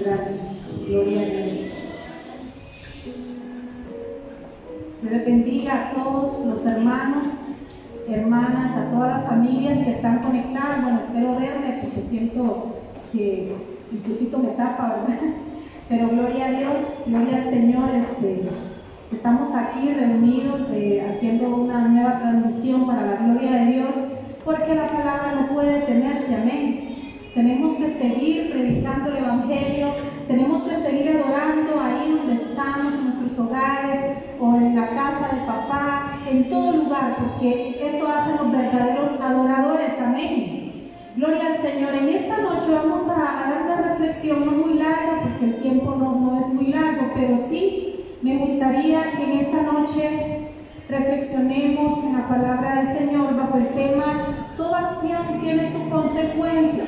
Gracias. Gloria a Dios. Dios bendiga a todos los hermanos, hermanas, a todas las familias que están conectadas. Bueno, espero verme porque siento que un poquito me tapa, ¿verdad? Pero gloria a Dios, gloria al Señor. Estamos aquí reunidos haciendo una nueva transmisión para la gloria de Dios, porque la palabra no puede detenerse, amén. Tenemos que seguir predicando el Evangelio, tenemos que seguir adorando ahí donde estamos, en nuestros hogares o en la casa de papá, en todo lugar, porque eso hacen los verdaderos adoradores, amén. Gloria al Señor. En esta noche vamos a dar una reflexión no muy larga, porque el tiempo no es muy largo, pero sí me gustaría que en esta noche reflexionemos en la palabra del Señor bajo el tema: toda acción tiene su consecuencia.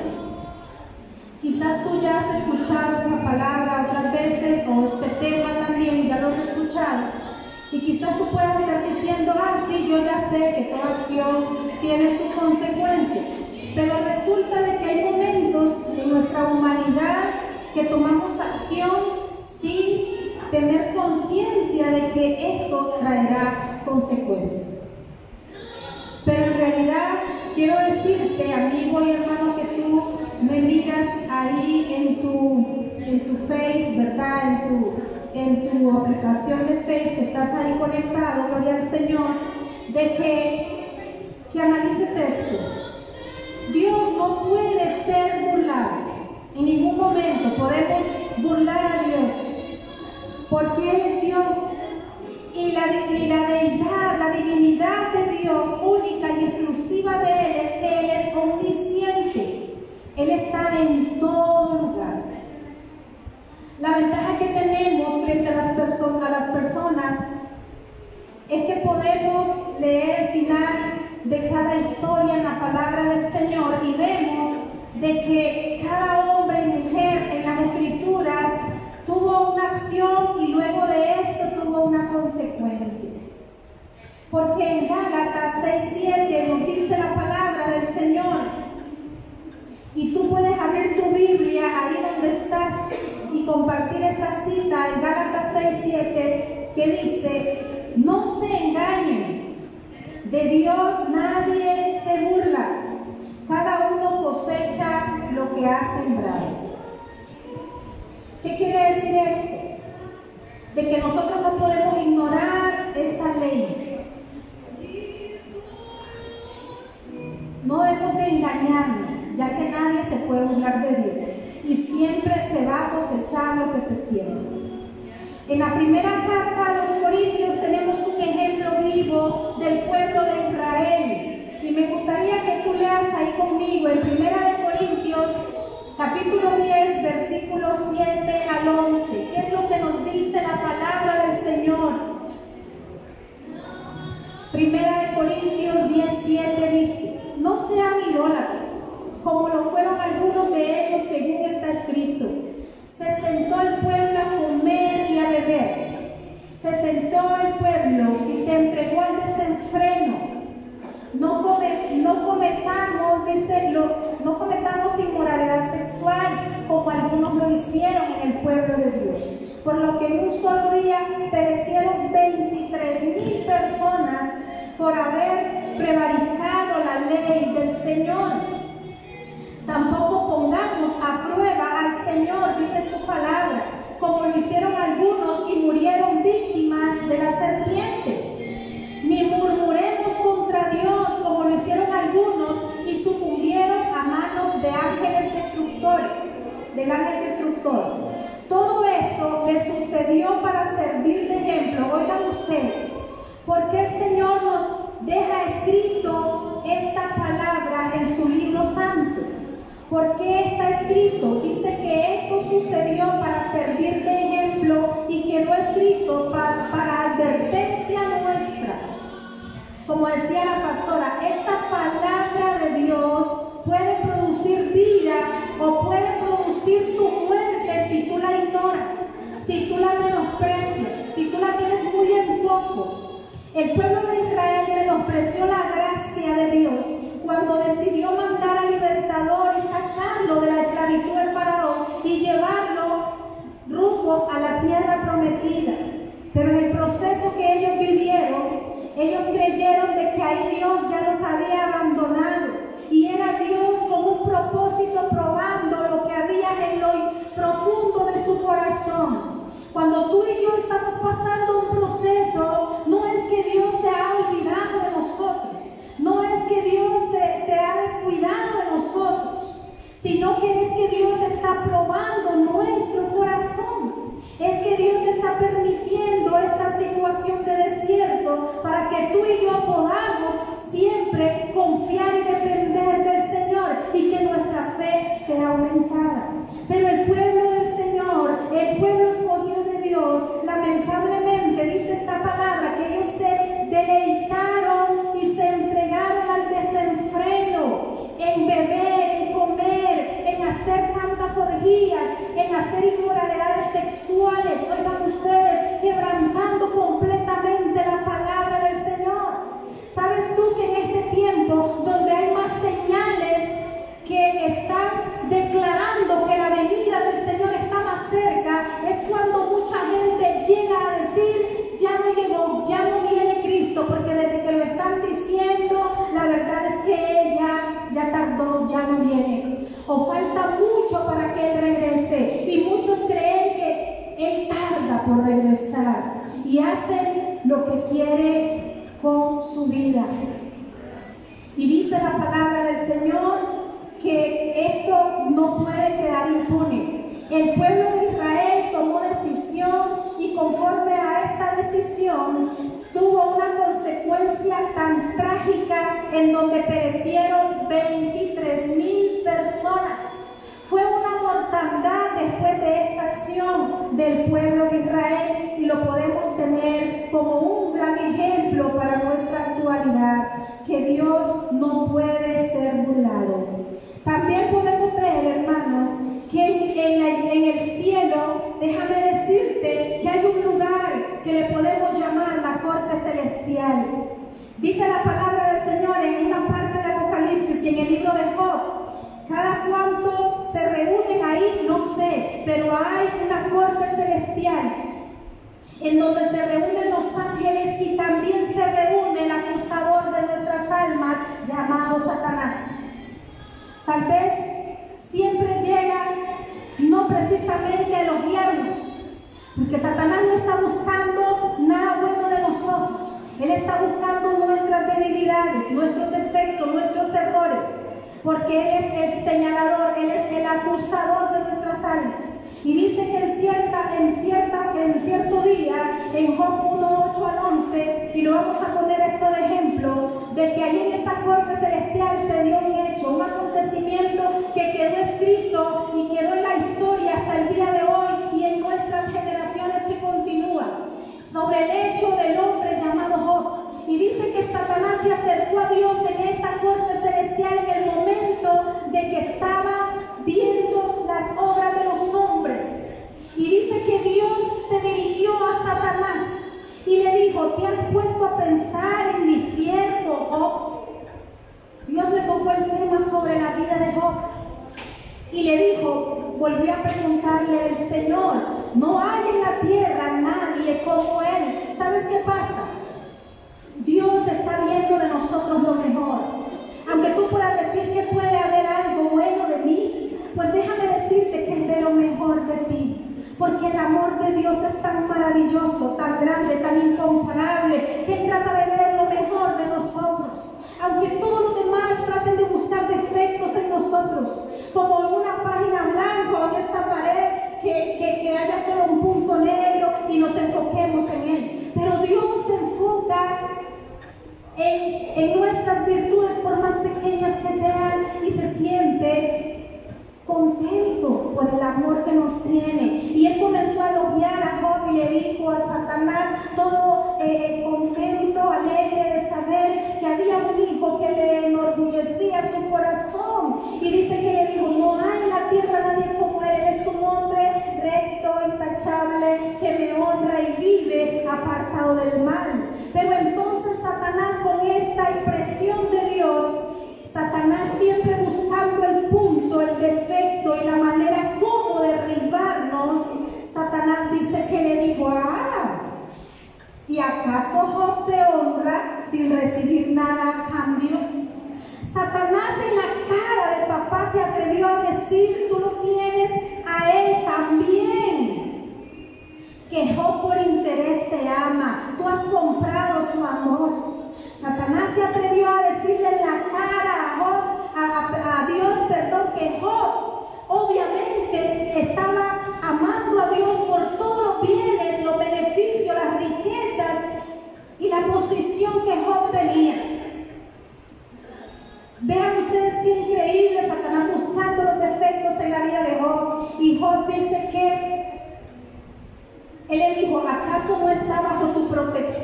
Quizás tú ya has escuchado esa palabra otras veces, o este tema también ya lo has escuchado, y quizás tú puedas estar diciendo: sí, yo ya sé que toda acción tiene su consecuencia. Pero resulta de que hay momentos en nuestra humanidad que tomamos acción sin tener conciencia de que esto traerá consecuencias. Pero en realidad quiero decirte, amigo y hermano, que tú me miras ahí en tu Face, ¿verdad? En tu aplicación de Face, que estás ahí conectado, gloria al Señor, de que analices esto. Dios no puede ser burlado. En ningún momento podemos burlar a Dios, porque Él es Dios. Y la deidad, la divinidad de Dios, única y exclusiva de Él, es que Él es omnisciente. Él está en todo lugar. La ventaja que tenemos frente a las personas es que podemos leer el final de cada historia en la palabra del Señor y vemos de que cada hombre y mujer en las Escrituras tuvo una acción y luego de esto tuvo una consecuencia. Porque en Gálatas 6:7 nos dice la palabra del Señor, y tú puedes abrir tu Biblia ahí donde estás y compartir esta cita en Gálatas 6:7, que dice: no se engañen, de Dios nadie se burla, cada uno cosecha lo que ha sembrado. ¿Qué quiere decir esto? De que nosotros no podemos ignorar esta ley. No debemos de engañarnos, ya que nadie se puede burlar de Dios, y siempre se va a cosechar lo que se siembra. En la primera carta a los Corintios tenemos un ejemplo vivo del pueblo de Israel, y me gustaría que tú leas ahí conmigo en Primera de Corintios capítulo 10, versículos 7 al 11. ¿Qué es lo que nos dice la palabra del Señor? Primera de Corintios 17 dice: no sean idólatras, como lo fueron algunos de ellos, según está escrito. Se sentó el pueblo a comer y a beber. Se sentó el pueblo y se entregó al desenfreno. No cometamos inmoralidad sexual, como algunos lo hicieron en el pueblo de Dios. Por lo que en un solo día perecieron 23,000 personas por haber prevaricado la ley del Señor. Tampoco pongamos a prueba al Señor, dice su palabra, como lo hicieron algunos y murieron víctimas de las serpientes. Ni murmuremos contra Dios, como lo hicieron algunos y sucumbieron a manos de ángeles destructores, del ángel destructor. Todo eso les sucedió para servir de ejemplo. Oigan ustedes, porque el Señor nos deja escrito esta palabra en su libro santo. ¿Por qué está escrito? Dice que esto sucedió para servir de ejemplo y quedó escrito para advertencia nuestra. Como decía la pastora, esta palabra de Dios puede producir vida o puede producir tu muerte si tú la ignoras, si tú la menosprecias, si tú la tienes muy en poco. El pueblo de Israel menospreció la gracia de Dios cuando decidió mandar al libertador y sacarlo de la esclavitud del faraón y llevarlo Ellos creyeron de que ahí Dios ya los había abandonado y era Dios con un propósito probando lo que había en lo profundo de su corazón. Cuando tú y yo estamos pasando un proceso, no es que Dios se ha olvidado de nosotros, no es que Dios se ha descuidado de nosotros, sino que es que Dios está probando nuestro corazón. Es que Dios está permitiendo esta situación de desierto para que tú y yo podamos siempre confiar y depender del Señor y que nuestra fe sea aumentada. Pero el pueblo del Señor, el pueblo escogido de Dios, lamentablemente dice esta palabra que ellos se deleitaron y se entregaron al desenfreno, en beber, en comer, en hacer tantas orgías, en hacer inmoralidades sexuales. Oigan ustedes, quebrantando completamente la palabra del Señor. ¿Sabes tú que en este tiempo donde hay más señales que están declarando que la venida del Señor está más cerca, es cuando mucha gente llega a decir, ya no llegó, ya no viene Cristo, porque desde que lo están diciendo, la verdad es que Él ya tardó, ya no viene, o falta mucho para que Él regrese, y muchos creen que Él tarda por regresar, y hacen lo que quiere con su vida. Y dice la palabra del Señor que esto no puede quedar impune. El pueblo de Israel tomó decisión y conforme a esta decisión tuvo una consecuencia tan trágica en donde perecieron 23,000 personas. Fue una mortandad después de esta acción del pueblo de Israel y lo podemos tener como un gran ejemplo para nuestra actualidad, que Dios no puede ser burlado. También podemos ver, hermanos, que en el cielo, déjame decirte que hay un lugar que le podemos llamar la corte celestial. Dice la palabra del Señor en una parte de Apocalipsis y en el libro de Job. Cada cuanto se reúnen ahí, no sé, pero hay una corte celestial en donde se reúnen los ángeles y también se reúne el acusador de nuestras almas llamado Satanás. Tal vez siempre llega no precisamente a elogiarnos, porque Satanás no está buscando nada bueno de nosotros. Él está buscando nuestras debilidades, nuestros defectos, nuestros errores, porque Él es el señalador, Él es el acusador de nuestras almas. Y dice que en cierto día, en Job 1, 8 al 11, y lo vamos a poner esto de ejemplo, de que allí en esa corte celestial se dio un hecho, un acontecimiento que quedó escrito y quedó en la historia hasta el día de hoy y en nuestras generaciones que continúan, sobre el hecho del hombre llamado Job. Y dice que Satanás se acercó a Dios en esa corte celestial en el momento de que estaba viendo las obras de los hombres. Y dice que Dios se dirigió a Satanás y le dijo, ¿te has puesto a pensar en mi siervo Job? Dios le tocó el tema sobre la vida de Job y le dijo, volvió a preguntarle el Señor, no hay en la tierra nadie como él. ¿Sabes qué pasa? Dios está viendo de nosotros lo mejor. Aunque tú puedas decir que puede haber algo bueno de mí, pues déjame decirte que Él ve lo mejor de ti. Porque el amor de Dios es tan maravilloso, tan grande, tan incomparable, que Él trata de ver lo mejor de nosotros. Aunque todos los demás traten de buscar defectos en nosotros, como en una página blanca o en esta pared, que haya solo un punto negro y nos enfoquemos en Él. Pero Dios se enfoca en nuestras virtudes, por más pequeñas que sean, y se siente contento por el amor que nos tiene. Y Él comenzó a elogiar a Job y le dijo a Satanás, todo contento, alegre de saber que había un hijo que le enorgullecía su corazón. Y dice que le dijo, no hay en la tierra nadie como Él, Él es un hombre recto, intachable, que me honra y vive apartado del mal. Pero entonces Satanás, con esta impresión de Dios, Satanás siempre buscando el punto, el defecto y la manera como derribarnos, Satanás dice que le dijo, ¿y acaso Job te honra?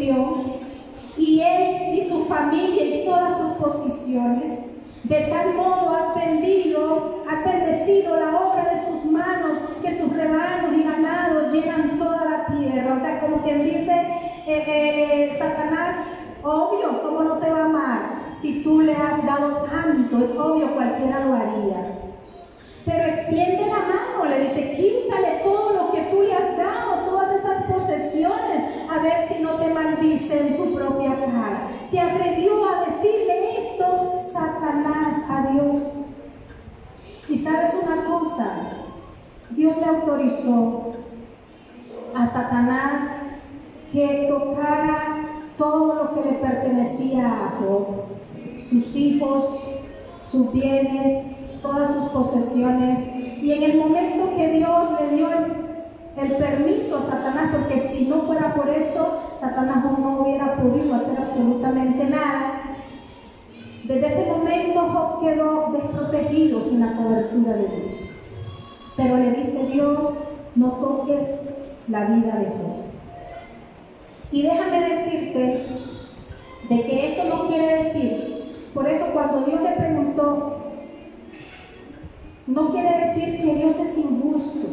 posesión, y él y su familia y todas sus posesiones. De tal modo has bendecido la obra de sus manos, que sus rebaños y ganados llenan toda la tierra. O sea, como quien dice, Satanás, obvio, ¿cómo no te va a amar? Si tú le has dado tanto, es obvio, cualquiera lo haría. Pero extiende la mano, le dice, quítale todo lo que tú le has dado, todas esas posesiones, a ver si no te maldice en tu propia cara. Se atrevió a decirle esto Satanás a Dios. Y sabes una cosa, Dios le autorizó a Satanás que tocara todo lo que le pertenecía a Job, sus hijos, sus bienes, todas sus posesiones. Y en el momento que Dios le dio el permiso a Satanás, porque si no fuera por eso, Satanás no hubiera podido hacer absolutamente nada. Desde ese momento Job quedó desprotegido, sin la cobertura de Dios. Pero le dice Dios, no toques la vida de Job. Y déjame decirte de que esto no quiere decir, por eso cuando Dios le preguntó, no quiere decir que Dios es injusto.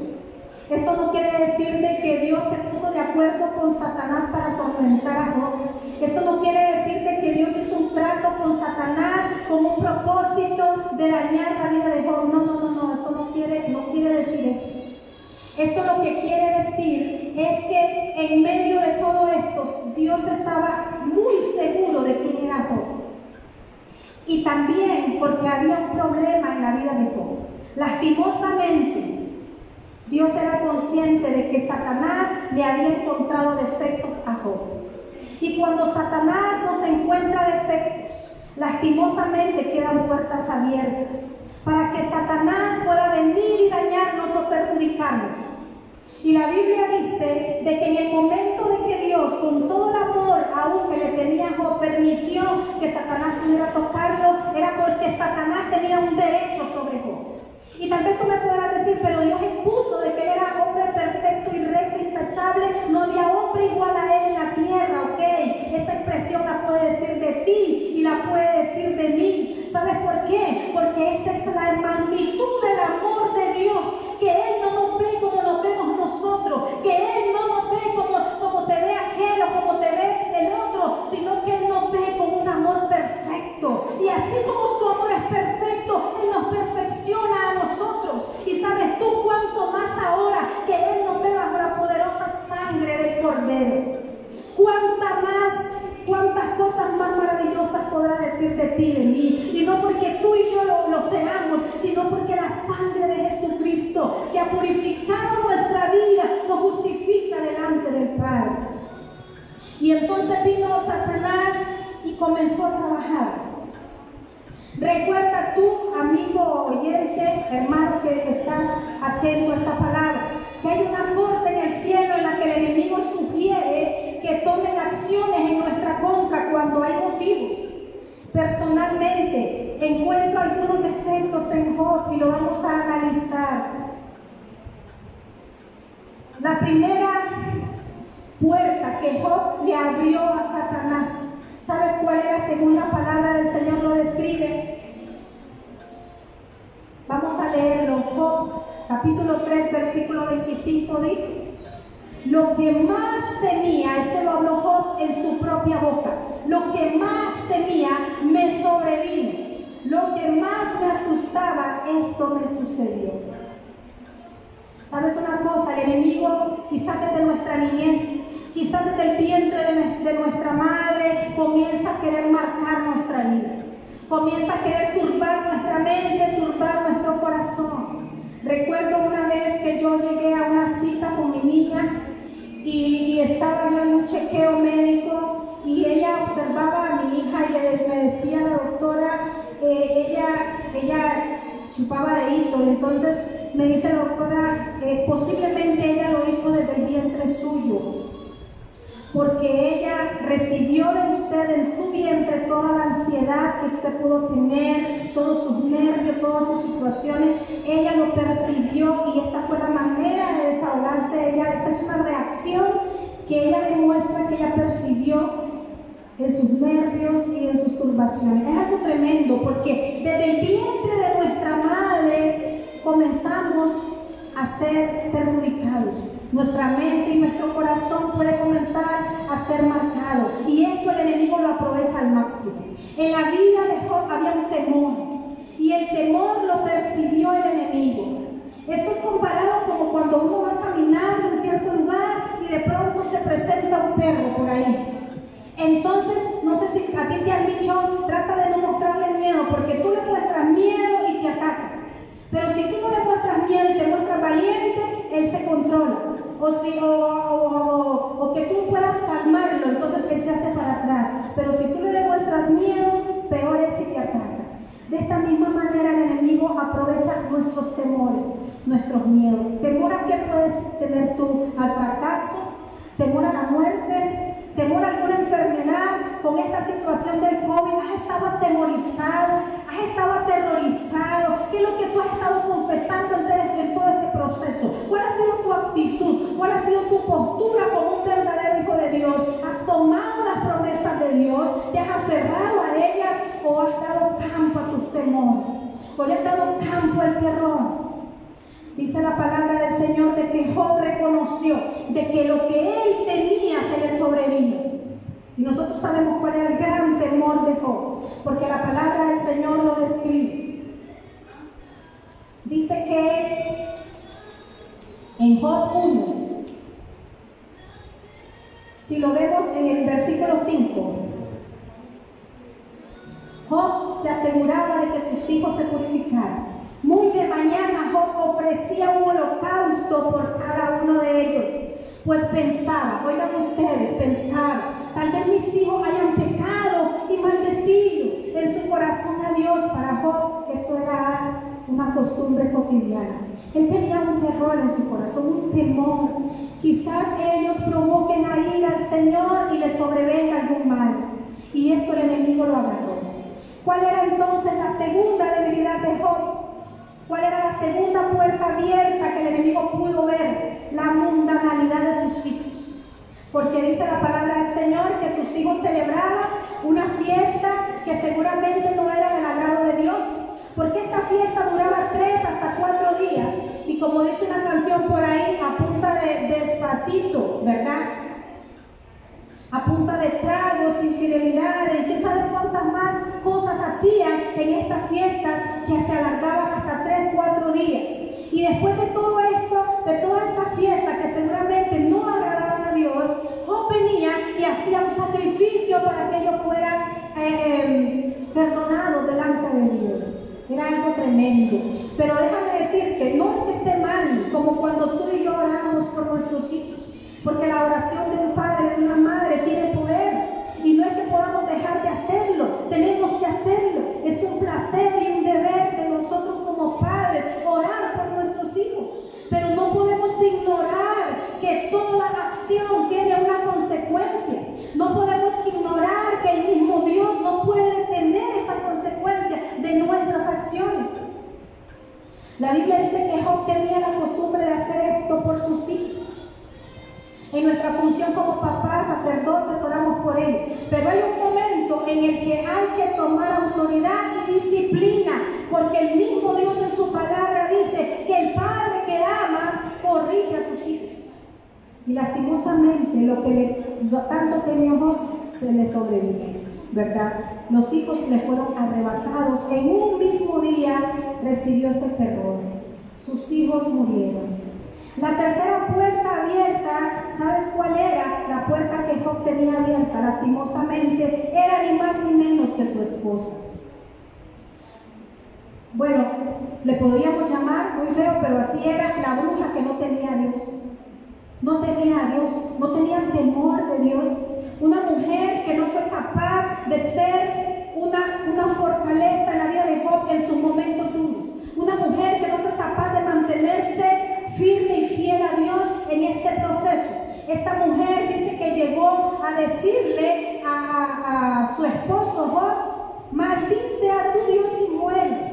Esto no quiere decir de que Dios se puso de acuerdo con Satanás para atormentar a Job. Esto no quiere decir de que Dios hizo un trato con Satanás con un propósito de dañar la vida de Job. No, esto no quiere decir eso. Esto lo que quiere decir es que en medio de todo esto, Dios estaba muy seguro de quién era Job. Y también porque había un problema en la vida de Job. Lastimosamente, Dios era consciente de que Satanás le había encontrado defectos a Job. Y cuando Satanás nos encuentra defectos, lastimosamente quedan puertas abiertas para que Satanás pueda venir y dañarnos o perjudicarnos. Y la Biblia dice de que en el momento de que Dios, con todo el amor aún que le tenía a Job, permitió que Satanás pudiera tocarlo, era porque Satanás tenía un derecho sobre Job. Y tal vez tú me podrás decir, pero Dios expuso de que él era hombre perfecto y recto, intachable, no había hombre igual a él en la tierra, ¿ok? Esa expresión la puede decir de ti y la puede decir de mí. ¿Sabes por qué? Porque esa es la magnitud del amor de Dios, que Él no nos ve como nos vemos nosotros, que Él no nos ve como te ve aquel o como te ve el otro, sino que Él nos ve con un amor perfecto. Y así como su amor es perfecto, Él nos perfecciona a nosotros. Y sabes tú cuánto más ahora que Él nos ve bajo la poderosa sangre del Cordero. Cuántas cosas más maravillosas podrá decir de ti y de mí. Y no porque tú y yo lo seamos, sino porque la sangre de Jesucristo, que ha purificado nuestra vida, nos justifica delante del Padre. Y entonces vino Satanás y comenzó a trabajar. Recuerda tú, amigo oyente, hermano que estás atento a esta palabra, que hay una corte en el cielo en la que el enemigo sugiere que tomen acciones en nuestra contra cuando hay motivos. Personalmente, encuentro algunos defectos en Job y lo vamos a analizar. La primera puerta que Job le abrió a Satanás, ¿sabes cuál era según la palabra del Señor lo describe? Vamos a leerlo. Job, capítulo 3, versículo 25 dice: lo que más temía, esto lo habló Job en su propia boca, lo que más temía me sobrevino, lo que más me asustaba, esto me sucedió. ¿Sabes una cosa? El enemigo, quizás desde nuestra niñez, quizás desde el vientre de nuestra madre, comienza a querer marcar nuestra vida. Comienza a querer turbar nuestra mente, turbar nuestro corazón. Recuerdo una vez que yo llegué a una cita con mi niña y estaba yo en un chequeo médico y ella observaba a mi hija y me decía la doctora, ella chupaba dedito, entonces me dice la doctora, posiblemente ella lo hizo desde el vientre suyo, porque ella recibió de usted en su vientre toda la ansiedad que usted pudo tener, todos sus nervios, todas sus situaciones. Ella lo percibió y esta fue la manera de desahogarse de ella. Esta es una reacción que ella demuestra que ella percibió en sus nervios y en sus turbaciones. Es algo tremendo, porque desde el vientre de nuestra madre comenzamos a ser perjudicados. Nuestra mente y nuestro corazón puede comenzar a ser marcado, y esto el enemigo lo aprovecha al máximo. En la vida de Job había un temor, y el temor lo percibió el enemigo. Esto es comparado como cuando uno va caminando en cierto lugar y de pronto se presenta un perro por ahí. Entonces, no sé si a ti te han dicho, trata de no mostrarle miedo, porque tú le muestras miedo y te ataca. Pero si tú no le muestras miedo y te muestras valiente, él se controla. O que tú puedas calmarlo, entonces él se hace para atrás. Pero si tú le demuestras miedo, peor es si te ataca. De esta misma manera el enemigo aprovecha nuestros temores, nuestros miedos. ¿Temor a qué puedes tener tú? ¿Al fracaso? ¿Temor a la muerte? ¿Temor a alguna enfermedad? Con esta situación del COVID, ¿has estado atemorizado? ¿Has estado aterrorizado? ¿Qué es lo que tú has estado confesando en todo este proceso? ¿Cuál ha sido tu actitud? ¿Cuál ha sido tu postura como un verdadero hijo de Dios? ¿Has tomado las promesas de Dios? ¿Te has aferrado a ellas? ¿O has dado campo a tus temores? ¿O le has dado campo al terror? Dice la palabra del Señor de que Job reconoció de que lo que él temía se le sobrevino. Y nosotros sabemos cuál era el gran temor de Job, porque la palabra del Señor lo describe. Dice que en Job 1, si lo vemos en el versículo 5, Job se aseguraba de que sus hijos se purificaran. Muy de mañana Job ofrecía un holocausto por cada uno de ellos, pues pensaba, oigan ustedes, pensaba, tal vez mis hijos hayan pecado y maldecido en su corazón a Dios. Para Job esto era una costumbre cotidiana. Él tenía un terror en su corazón, un temor. Quizás ellos provoquen a ir al Señor y le sobrevenga algún mal. Y esto el enemigo lo agarró. ¿Cuál era entonces la segunda debilidad de Job? ¿Cuál era la segunda puerta abierta que el enemigo pudo ver? La mundanalidad de sus hijos. Porque dice la palabra del Señor que sus hijos celebraban una fiesta que seguramente no era del agrado de Dios. Porque esta fiesta duraba 3 hasta 4 días. Y como dice una canción por ahí, a punta de despacito, ¿verdad? A punta de tragos, infidelidades, ¿quién sabe cuántas más cosas hacían en estas fiestas que se alargaban hasta 3, 4 días? Y después de todo esto, de todas estas fiestas que seguramente no agradaban a Dios, Job venía y hacía un sacrificio para que ellos fueran perdonados delante de Dios. Era algo tremendo. Pero déjame decirte, no es que esté mal, como cuando tú y yo oramos por nuestros hijos. Porque la oración de un padre, de una madre, tiene poder. Y no es que podamos dejar de hacerlo, tenemos que hacerlo. Es un placer y un deber de nosotros como padres orar por nuestros hijos. Pero no podemos ignorar que toda acción tiene una consecuencia. No podemos ignorar que el mismo Dios no puede tener esa consecuencia de nuestras acciones. La Biblia dice que Job tenía la costumbre de hacer esto por sus hijos. En nuestra función como papás, sacerdotes, oramos por ellos. Pero hay un momento en el que hay que tomar autoridad y disciplina, porque el mismo Dios en su palabra dice que el padre que ama corrige a sus hijos. Y lastimosamente lo que tanto temió Job se le sobrevivió, ¿verdad? Los hijos le fueron arrebatados. En un mismo día recibió este terror. Sus hijos murieron. La tercera puerta abierta, ¿sabes cuál era? La puerta que Job tenía abierta, lastimosamente, era ni más ni menos que su esposa. Bueno, le podríamos llamar muy feo, pero así era la bruja que no tenía a Dios. No tenía a Dios, no tenía temor de Dios. Una mujer que no fue capaz de ser una fortaleza en la vida de Job en sus momentos duros. Una mujer que no fue capaz de mantenerse firme y fiel a Dios en este proceso. Esta mujer dice que llegó a decirle a su esposo Job: maldice a tu Dios y muere.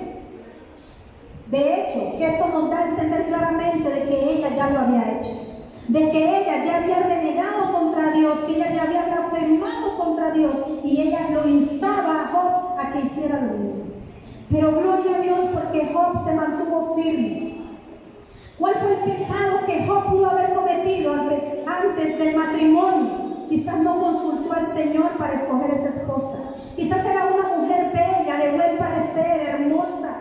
De hecho, que esto nos da a entender claramente de que ella ya lo había hecho, de que ella ya había renegado contra Dios y ella lo instaba a Job a que hiciera lo mismo. Pero gloria a Dios porque Job se mantuvo firme. ¿Cuál fue el pecado que Job pudo haber cometido antes del matrimonio? Quizás no consultó al Señor para escoger esa esposa. Quizás era una mujer bella, de buen parecer, hermosa,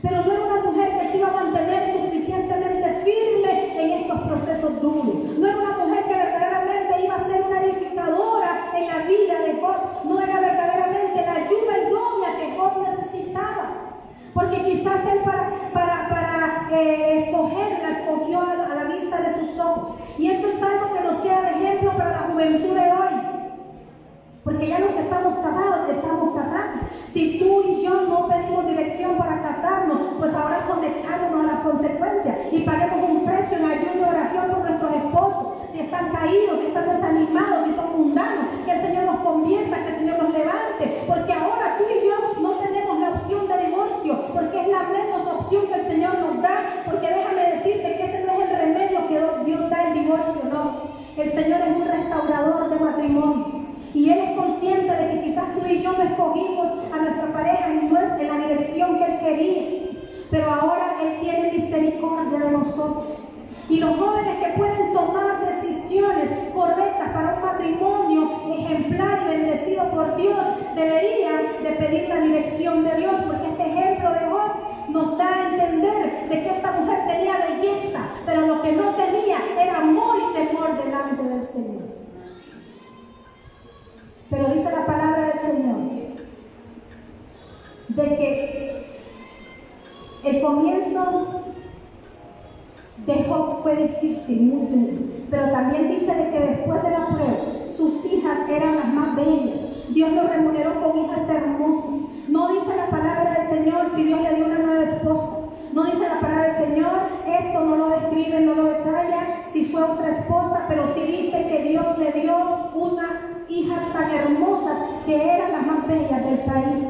pero no era una mujer que se iba a mantener suficientemente firme en estos procesos duros. No era una mujer que verdaderamente iba a ser una edificadora en la vida de Job. No era verdaderamente la ayuda idónea que Job necesitaba. Porque quizás él para escogerla, escogió a la vista de sus ojos. Y esto es algo que nos queda de ejemplo para la juventud de hoy. Porque ya los que estamos casados, estamos casados. Si tú y yo no pedimos dirección para casarnos, pues ahora sometámonos a las consecuencias y paguemos un precio en ayuno y oración por nuestros esposos. Si están caídos, si están desanimados, si son mundanos, que el Señor nos convierta, que el Señor nos levante. Porque ahora tú y yo no tenemos la opción de divorcio, porque es la menos opción que el Señor nos da. Porque déjame decirte que ese no es el remedio que Dios da, el divorcio, no. El Señor es un restaurador de matrimonio. Y Él es consciente de que quizás tú y yo no escogimos a nuestra pareja en la dirección que Él quería. Pero ahora Él tiene misericordia de nosotros. Y los jóvenes que pueden tomar decisiones correctas para un matrimonio ejemplar y bendecido por Dios, deberían de pedir la dirección de Dios. Porque este ejemplo de Job nos da a entender de que esta mujer tenía belleza, pero lo que no tenía era amor y temor delante del Señor. Pero dice la palabra del Señor de que el comienzo de Job fue difícil, muy duro, pero también dice de que después de la prueba sus hijas eran las más bellas. Dios lo remuneró con hijas hermosas. No dice la palabra del Señor si Dios le dio una nueva esposa. No dice la palabra del Señor, esto no lo describe, no lo detalla si fue otra esposa, pero sí dice que Dios le dio unas hijas tan hermosas que eran las más bellas del país.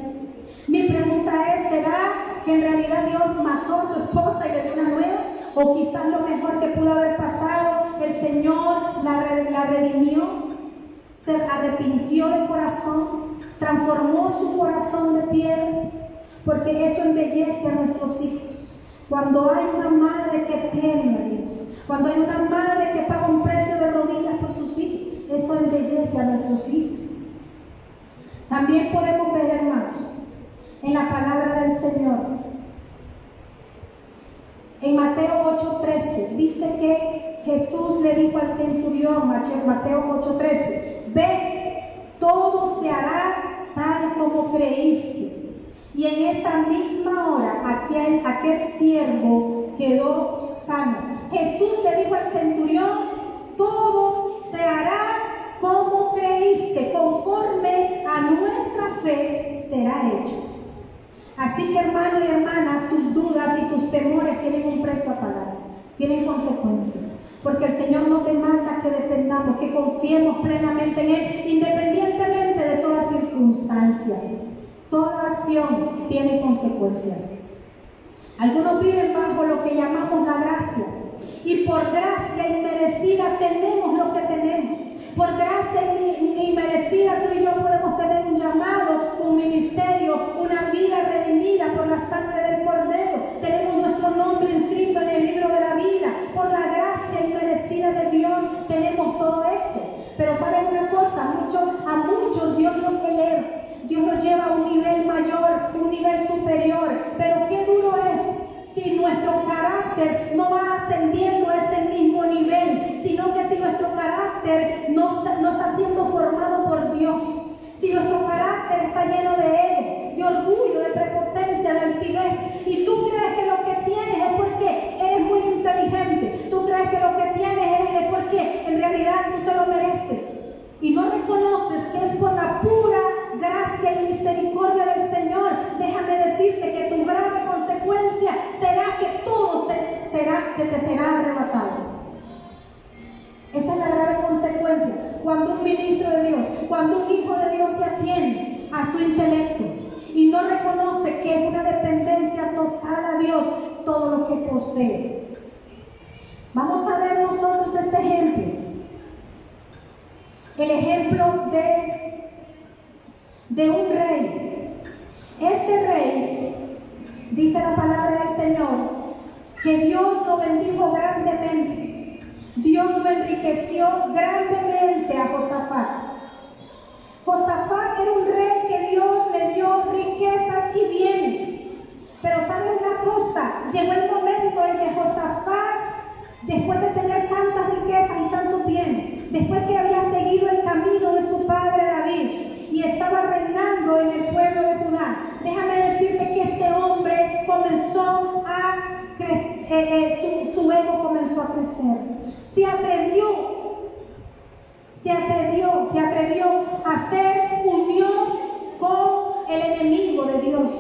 Mi pregunta es, ¿será que en realidad Dios mató a su esposa y le dio una nueva? O quizás lo mejor que pudo haber pasado, el Señor la redimió, se arrepintió de corazón, transformó su corazón de piedra, porque eso embellece a nuestros hijos. Cuando hay una madre que teme a Dios, cuando hay una madre que paga un precio de rodillas por sus hijos, eso embellece a nuestros hijos. También podemos ver, hermanos, en la palabra del Señor, en Mateo 8:13, dice que Jesús le dijo al centurión, Mateo 8:13, ve, todo se hará tal como creíste. Y en esa misma hora aquel siervo quedó sano. Jesús le dijo al centurión, todo se hará como creíste, conforme a nuestra fe será hecho. Así que, hermano y hermana, tus dudas y tus temores tienen un precio a pagar, tienen consecuencias. Porque el Señor nos demanda que dependamos, que confiemos plenamente en Él, independientemente de toda circunstancia. Toda acción tiene consecuencias. Algunos viven bajo lo que llamamos la gracia. Y por gracia inmerecida tenemos lo que tenemos. Por gracia inmerecida tú y yo podemos tener un llamado, un ministerio, una vida redimida por la sangre del Cordero. Tenemos nuestro nombre inscrito en el libro de la vida. Por la gracia inmerecida de Dios tenemos todo esto. Pero ¿saben una cosa? A muchos Dios los eleva. Dios nos lleva a un nivel mayor, un nivel superior. Pero qué duro es si nuestro carácter no va ascendiendo a ese mismo nivel, sino que si nuestro carácter no está siendo formado por Dios, si nuestro carácter está lleno de ego, de orgullo, de prepotencia, de altivez, y tú crees que lo que tienes es porque eres muy inteligente, tú crees que lo que tienes es porque en realidad tú te lo mereces, y no reconoces que es por la pura gracia y misericordia del Señor, déjame decirte que tu grave consecuencia será que todo te será arrebatado. Esa es la grave consecuencia cuando un ministro de Dios, cuando un hijo de Dios se atiene a su intelecto y no reconoce que es una dependencia total a Dios todo lo que posee. Vamos a ver nosotros este ejemplo. El ejemplo de de un rey. Este rey, dice la palabra del Señor, que Dios lo bendijo grandemente. Dios lo enriqueció grandemente a Josafat. Josafat era un rey que Dios le dio riquezas y bienes. Pero ¿saben una cosa? Llegó el momento en que Josafat, después de tener tantas riquezas y tantos bienes, después que había seguido el camino de su padre David y estaba reinando en el pueblo de Judá, déjame decirte que este hombre comenzó a crecer, su ego comenzó a crecer. Se atrevió a hacer unión con el enemigo de Dios,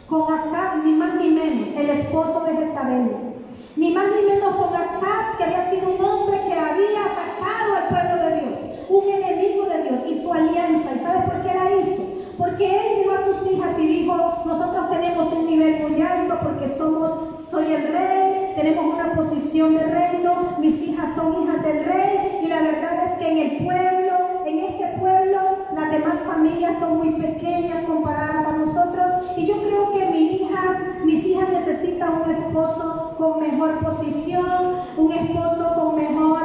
con Acab, ni más ni menos, el esposo de Jezabel. Ni más ni menos con Acab, que había sido un hombre que había atacado al pueblo de Dios, un enemigo de Dios, y su alianza. ¿Y sabes por qué la hizo? Porque él miró a sus hijas y dijo: nosotros tenemos un nivel muy alto porque soy el rey, tenemos una posición de reino, mis hijas son hijas del rey, y la verdad es que en este pueblo, las demás familias son muy pequeñas comparadas a nosotros, y yo creo que mis hijas necesitan un esposo con mejor posición, un esposo con mejor,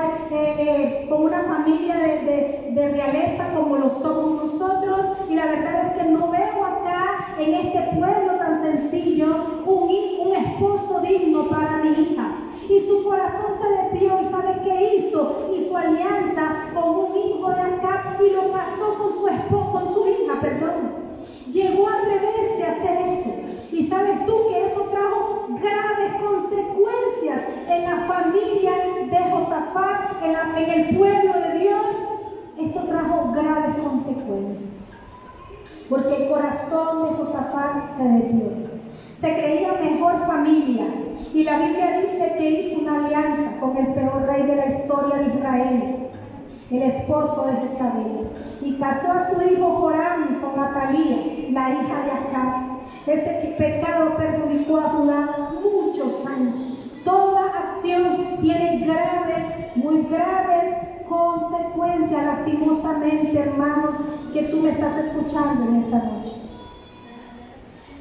con una familia de realeza como lo somos nosotros, y la verdad es que no veo acá en este pueblo tan sencillo un esposo digno para mi hija. Y su corazón se desvió, y ¿sabe qué hizo? Hizo alianza con un hijo de Acab y lo casó con su hija, perdón. Llegó a atreverse a hacer eso. Y sabes tú que eso trajo graves consecuencias en la familia de Josafat, en el pueblo de Dios. Esto trajo graves consecuencias, porque el corazón de Josafat se desvió. Se creía mejor familia, y la Biblia dice que hizo una alianza con el peor rey de la historia de Israel, el esposo de Jezabel, y casó a su hijo Joram con Atalía, la hija de Acab. Ese pecado perjudicó a Judá muchos años. Toda acción tiene muy graves consecuencias, lastimosamente, hermanos, que tú me estás escuchando en esta noche.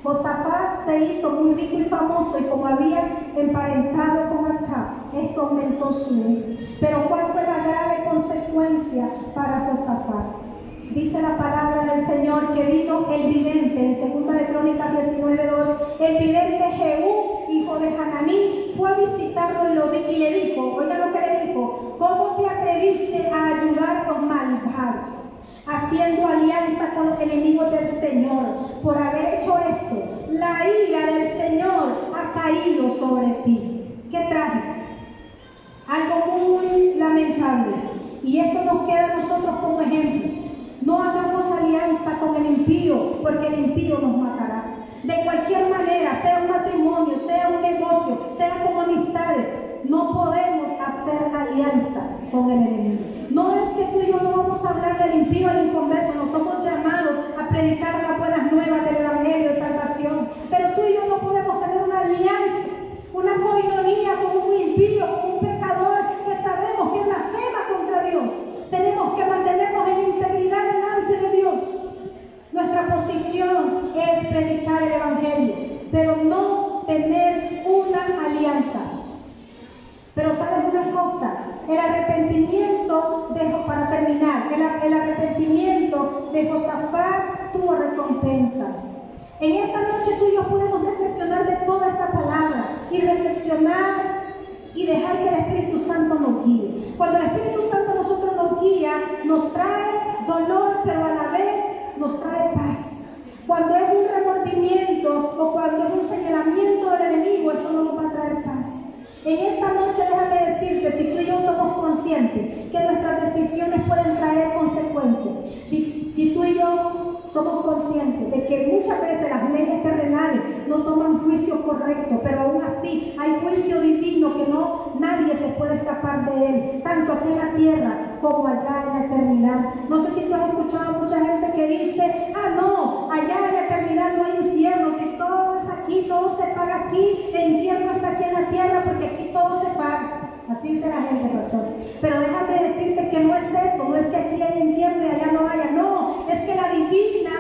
Josafat se hizo muy rico y famoso, y como había emparentado con Acab, esto aumentó su ego. Pero ¿cuál fue la grave consecuencia para Josafat? Dice la palabra del Señor que vino el vidente, en 2 de Crónicas 19:2, el vidente Jehú, hijo de Hananí, fue a visitarlo y le dijo, oiga lo que le dijo: ¿cómo te atreviste a ayudar a los malvados, haciendo alianza con los enemigos del Señor? Por haber hecho eso, la ira del Señor ha caído sobre ti. ¡Qué trágico! Algo muy lamentable. Y esto nos queda a nosotros como ejemplo. No hagamos alianza con el impío, porque el impío nos matará. De cualquier manera, sea un matrimonio, sea un negocio, sea como amistades, no podemos hacer alianza con el enemigo. No es que tú y yo no vamos a hablar del impío, al inconverso, no somos llamados a predicar las buenas nuevas del evangelio de salvación, pero tú y yo no podemos tener una alianza, una coinonía con un impío, con un pecador que sabemos que blasfema contra Dios. Tenemos que mantenernos en integridad delante de Dios. Nuestra posición es predicar el evangelio, pero no tener una alianza. Pero ¿sabes una cosa? El arrepentimiento para terminar, el arrepentimiento de Josafat tuvo recompensa. En esta noche tú y yo podemos reflexionar de toda esta palabra y reflexionar y dejar que el Espíritu Santo nos guíe. Cuando el Espíritu Santo a nosotros nos guía, nos trae dolor, pero a la vez nos trae paz. Cuando es un remordimiento o cuando es un señalamiento del enemigo, esto no nos va a traer paz. En esta noche déjame decirte, si tú y yo somos conscientes que nuestras decisiones pueden traer consecuencias, si tú y yo somos conscientes de que muchas veces las leyes terrenales no toman juicio correcto, pero aún así hay juicio divino que nadie se puede escapar de él, tanto aquí en la tierra como allá en la eternidad. No sé si tú has escuchado a mucha gente que dice: no, allá en la eternidad no hay infierno, si todo es aquí, todo se paga aquí, el infierno está aquí en la tierra porque aquí todo se paga. Así dice la gente, pastor. Pero déjame decirte que no es eso, no es que aquí hay infierno y allá no haya, no, es que la divina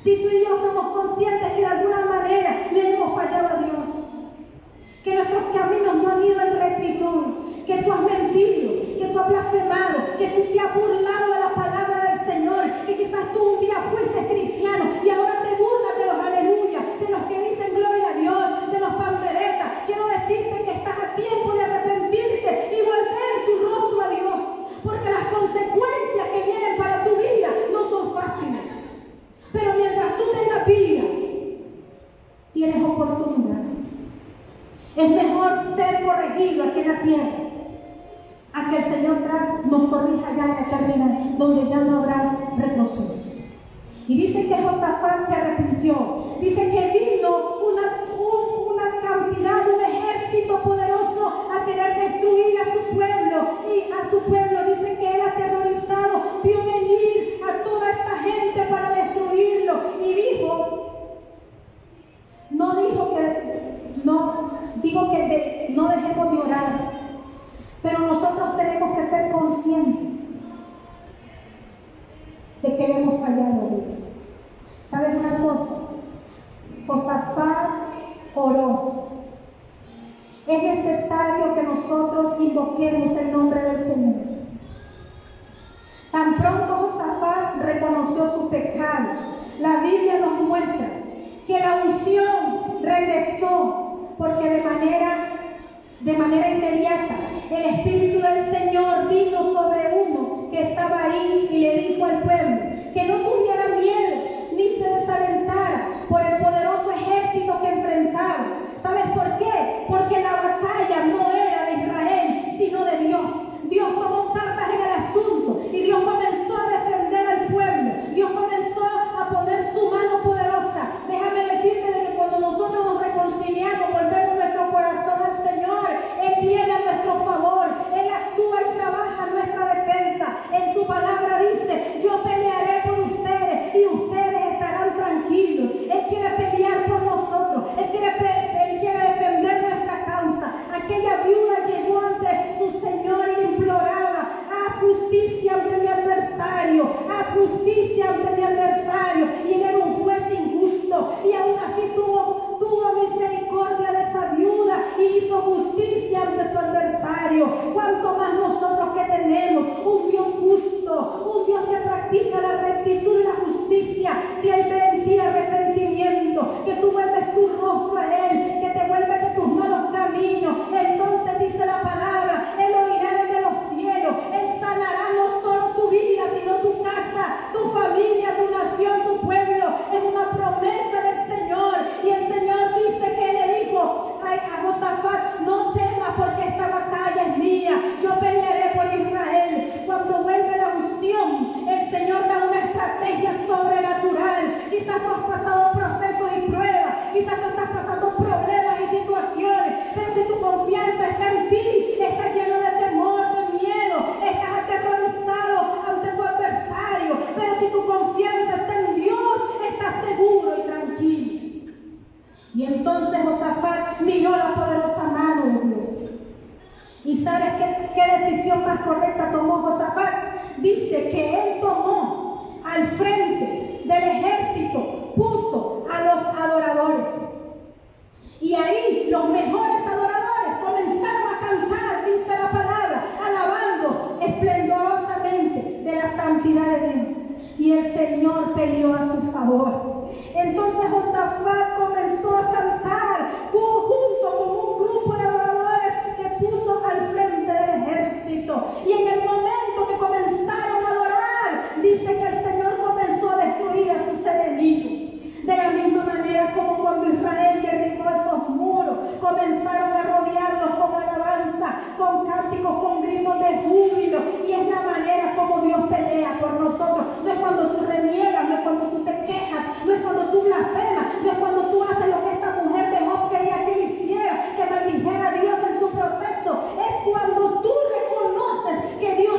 Si tú y yo somos conscientes que de alguna manera le hemos fallado a Dios, que nuestros caminos no han ido en rectitud, que tú has mentido, que tú has blasfemado, que tú te has burlado de la palabra del Señor, que quizás tú un día fuiste cristiano y ahora te burlas de los aleluya, de los que dicen gloria a Dios, de los panderetas. Quiero decirte que estás a tiempo de arrepentirte y volver tu rostro a Dios, porque las consecuencias que vienen para tu vida no son fáciles. Pero mientras tú tengas vida, tienes oportunidad. Es mejor ser corregido aquí en la tierra a que el Señor nos corrija ya en la eternidad, donde ya no habrá retroceso. Y dice que Josafat se arrepintió. Dice que vino una cantidad, un ejército poderoso a querer destruir a su pueblo. Y a su pueblo dice que él aterrorizado vio venir a toda esta gente para destruirlo. Y dijo, no dejemos de orar, pero nosotros tenemos que ser conscientes de que hemos fallado a Dios. ¿Sabes una cosa? Josafat oró. Es necesario que nosotros invoquemos el nombre del Señor. Tan pronto Josafat reconoció su pecado, la Biblia nos muestra que la unción regresó, porque de manera inmediata el Espíritu del Señor vino sobre uno que estaba ahí y le dijo al pueblo que no tuviera miedo ni se desalentara por el poderoso ejército que enfrentaba. ¿Sabes por qué? Porque la batalla no era de Israel, sino de Dios. Dios tomó cartas en el asunto y Dios comenzó a defender al pueblo. Dios comenzó a poner su mano poderosa. Déjame decirte de que cuando nosotros nos reconciliamos, volvemos nuestro corazón al Señor, Él viene a nuestro favor. Él actúa y trabaja en nuestra defensa. En su palabra dice, yo pelearé por ustedes y ustedes estarán tranquilos. Él quiere pelear por nosotros. Él quiere defender nuestra causa. Aquella viuda llegó ante su Señor y le imploraba, haz justicia ante mi adversario, haz justicia ante mi adversario. Y él era un juez injusto y aún así tuvo misericordia de esa viuda y hizo justicia ante su adversario. Cuanto más nosotros que tenemos un Dios justo, un Dios que practica la rectitud y la justicia. Si Él ve en ti arrepentimiento, que tú vuelves tu rostro a Él, que te vuelves de tus malos caminos, entonces dice la palabra, Él oirá desde los cielos, Él sanará no solo tu vida, sino tu casa, tu familia, tu nación, tu pueblo. Es una promesa del Señor. Y el Señor dice que Él le dijo a Josafat, no temas porque esta batalla es mía, yo pelearé por Israel. Cuando vuelve la unción, el Señor da una estrategia sobrenatural. Quizás tú has pasado procesos y pruebas, quizás tú estás pasando problemas y situaciones, pero si tu confianza está en ti, estás lleno de temor, de miedo, estás aterrorizado ante tu adversario, pero si tu confianza está en Dios, estás seguro y tranquilo. Y entonces Josafat miró la poderosa mano de Dios. ¿Y sabes qué decisión más correcta tomó Josafat? Dice que él tomó al frente del ejército, puso a los adoradores. Y ahí los mejores adoradores comenzaron a cantar, dice la palabra, alabando esplendorosamente de la santidad de Dios. Y el Señor peleó a su favor. Entonces Josafat comenzó a cantar junto con un grupo de adoradores que puso al frente del ejército. Y en el momento que comenzaron a adorar, dice que el Señor comenzó a destruir a sus enemigos. De la misma manera como cuando Israel derribó esos muros, comenzaron a rodearlos con alabanza, con cánticos, con gritos de júbilo. Y es la manera como Dios pelea por nosotros. No es cuando tú reniegas, no es cuando tú te quejas, no es cuando tú blasfemas, no es cuando tú haces lo que esta mujer de Job quería que hiciera, que maldijera a Dios en su proceso. Es cuando tú reconoces que Dios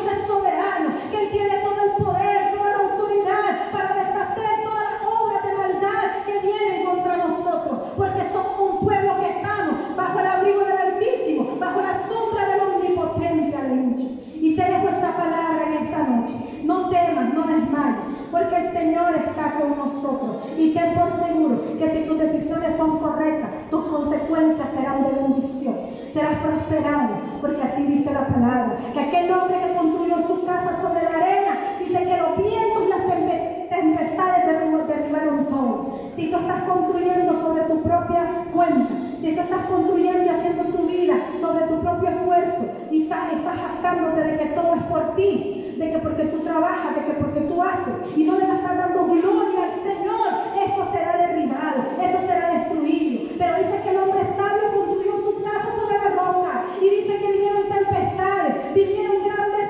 nosotros. Y ten por seguro que si tus decisiones son correctas, tus consecuencias serán de bendición. Serás prosperado, porque así dice la palabra, que aquel hombre que construyó su casa sobre la arena, dice que los vientos y las tempestades derribaron todo. Si tú estás construyendo sobre tu propia cuenta, si tú estás construyendo y haciendo tu vida sobre tu propio esfuerzo y estás jactándote de que todo es por ti, de que porque tú trabajas, de que porque tú haces y no le estás dando gloria al Señor, eso será derribado, eso será destruido. Pero dice que el hombre sabio construyó su casa sobre la roca y dice que vinieron tempestades, vinieron grandes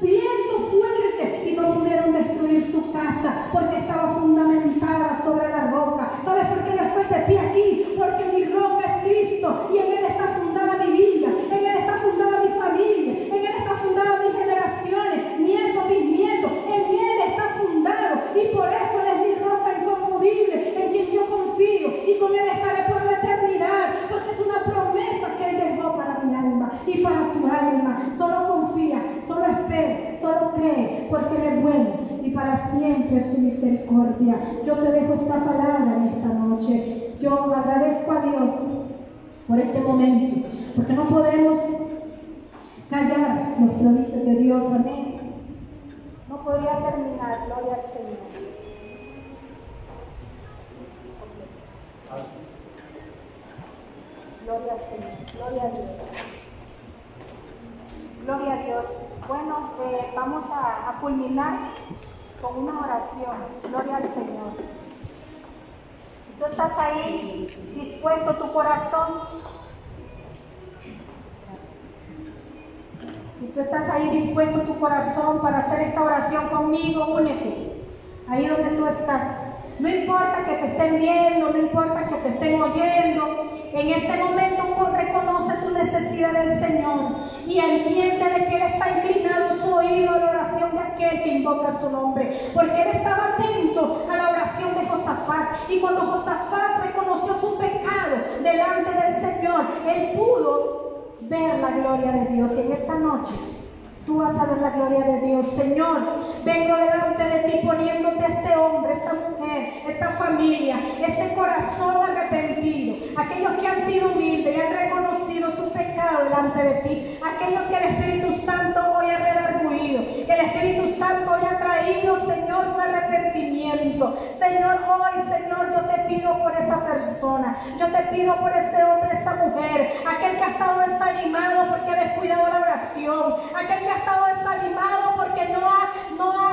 vientos fuertes y no pudieron destruir su casa porque estaba fundamentada sobre la roca. ¿Sabes por qué yo estoy de pie aquí? Porque mi roca es Cristo y en Él está fundada mi vida, en Él está fundada mi familia, en Él está fundada mis generaciones, nietos, bisnietos, en Él está fundado y por eso Él es mi roca inconmovible, en quien yo confío y con Él estaré por la eternidad, porque es una promesa que Él dejó para mi alma y para tu alma. Solo confía, solo espera, solo cree, porque Él es bueno y para siempre es su misericordia. Yo te dejo esta palabra en esta noche. Yo agradezco a Dios por este momento, porque no podemos callar los prodigios de Dios. Amén. No podría terminar. Gloria al Señor. Gloria al Señor. Gloria a Dios. Gloria a Dios. Bueno, vamos a culminar con una oración. Gloria al Señor. Si tú estás ahí, dispuesto tu corazón, si tú estás ahí dispuesto tu corazón para hacer esta oración conmigo, únete. Ahí donde tú estás. No importa que te estén viendo, no importa que te estén oyendo. En este momento reconoce tu necesidad del Señor y entiende de que Él está inclinado su oído a la oración de aquel que invoca su nombre, porque Él estaba atento a la oración de Josafat, y cuando Josafat reconoció su pecado delante del Señor, él pudo ver la gloria de Dios. Y en esta noche tú vas a ver la gloria de Dios. Señor, vengo delante de ti poniéndote este hombre, esta mujer, esta familia, este corazón arrepentido, aquellos que han sido humildes y han reconocido su pecado delante de ti, aquellos que el Espíritu Santo hoy ha redarguido, que el Espíritu Santo hoy ha traído, Señor, un arrepentimiento. Señor, hoy, Señor, yo te pido por esa persona, yo te pido por ese hombre, esa mujer, aquel que ha estado desanimado porque ha descuidado la oración, aquel que ha estado desanimado porque no ha,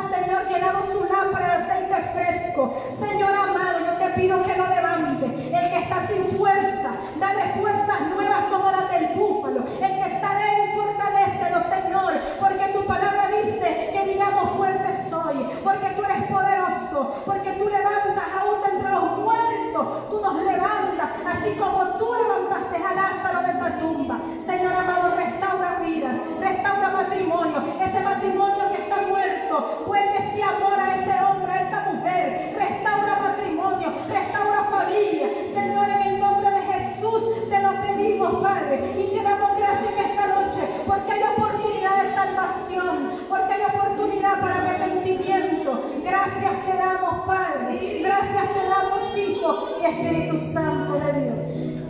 Señor, llenado su lámpara de aceite fresco. Señor amado, yo te pido que lo levante. El que está sin fuerza, dale fuerzas nuevas como las del búfalo. El que está débil, fortalécelo, Señor, porque tu palabra dice que digamos fuerte soy, porque tú eres poderoso, porque tú levantas aún de entre los muertos, tú nos levantas, así como tú levantaste a Lázaro de esa tumba. Señor amado, restaura vidas, restaura matrimonio, ese matrimonio que está muerto, vuelve ese amor a ese hombre, a esa mujer, restaura matrimonio, restaura familia. Señor, en el nombre de Jesús te lo pedimos, Padre, y te damos gracias en esta noche, porque hay oportunidad de salvación, porque hay oportunidad para arrepentimiento. Gracias te damos, Padre, gracias te damos, Hijo y Espíritu Santo de Dios.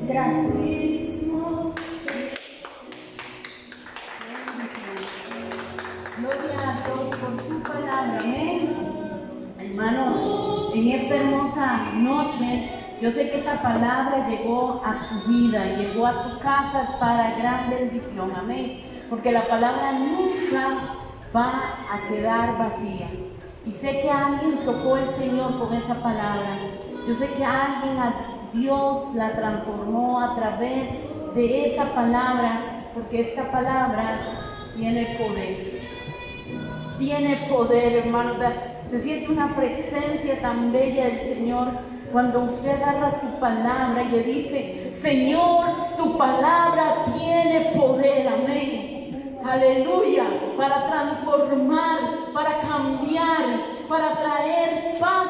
Gracias. Gloria a Dios por su palabra, amén. Hermanos, en esta hermosa noche, yo sé que esta palabra llegó a tu vida, llegó a tu casa para gran bendición, amén. Porque la palabra nunca va a quedar vacía. Y sé que alguien tocó el Señor con esa palabra. Yo sé que alguien a Dios la transformó a través de esa palabra, porque esta palabra tiene poder. Tiene poder, hermano. Se siente una presencia tan bella del Señor cuando usted agarra su palabra y le dice: Señor, tu palabra tiene poder, amén. Aleluya, para transformar, para cambiar, para traer paz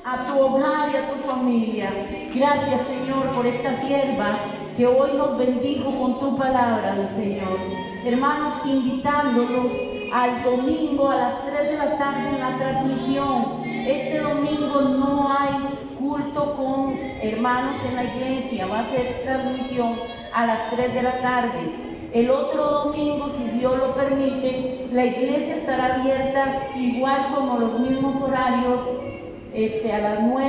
a tu hogar y a tu familia. Gracias, Señor, por esta sierva que hoy nos bendijo con tu palabra, mi Señor. Hermanos, invitándolos al domingo a las 3 de la tarde en la transmisión. Este domingo no hay hermanos en la iglesia. Va a ser transmisión a las 3 de la tarde. El otro domingo, si Dios lo permite, la iglesia estará abierta igual como los mismos horarios, a las 9,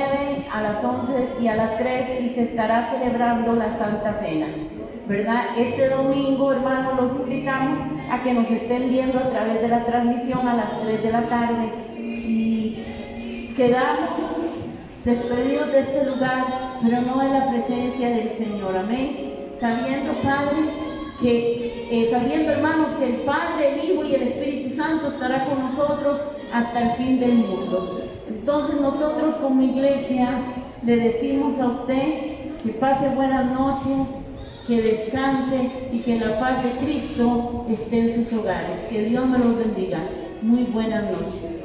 a las 11 y a las 3, y se estará celebrando la Santa Cena, ¿verdad? Este domingo, hermanos, los invitamos a que nos estén viendo a través de la transmisión a las 3 de la tarde, y quedamos despedidos de este lugar, pero no de la presencia del Señor, amén. Sabiendo, Padre, sabiendo, hermanos, que el Padre, el Hijo y el Espíritu Santo estará con nosotros hasta el fin del mundo. Entonces nosotros como iglesia le decimos a usted que pase buenas noches, que descanse y que la paz de Cristo esté en sus hogares. Que Dios me los bendiga. Muy buenas noches.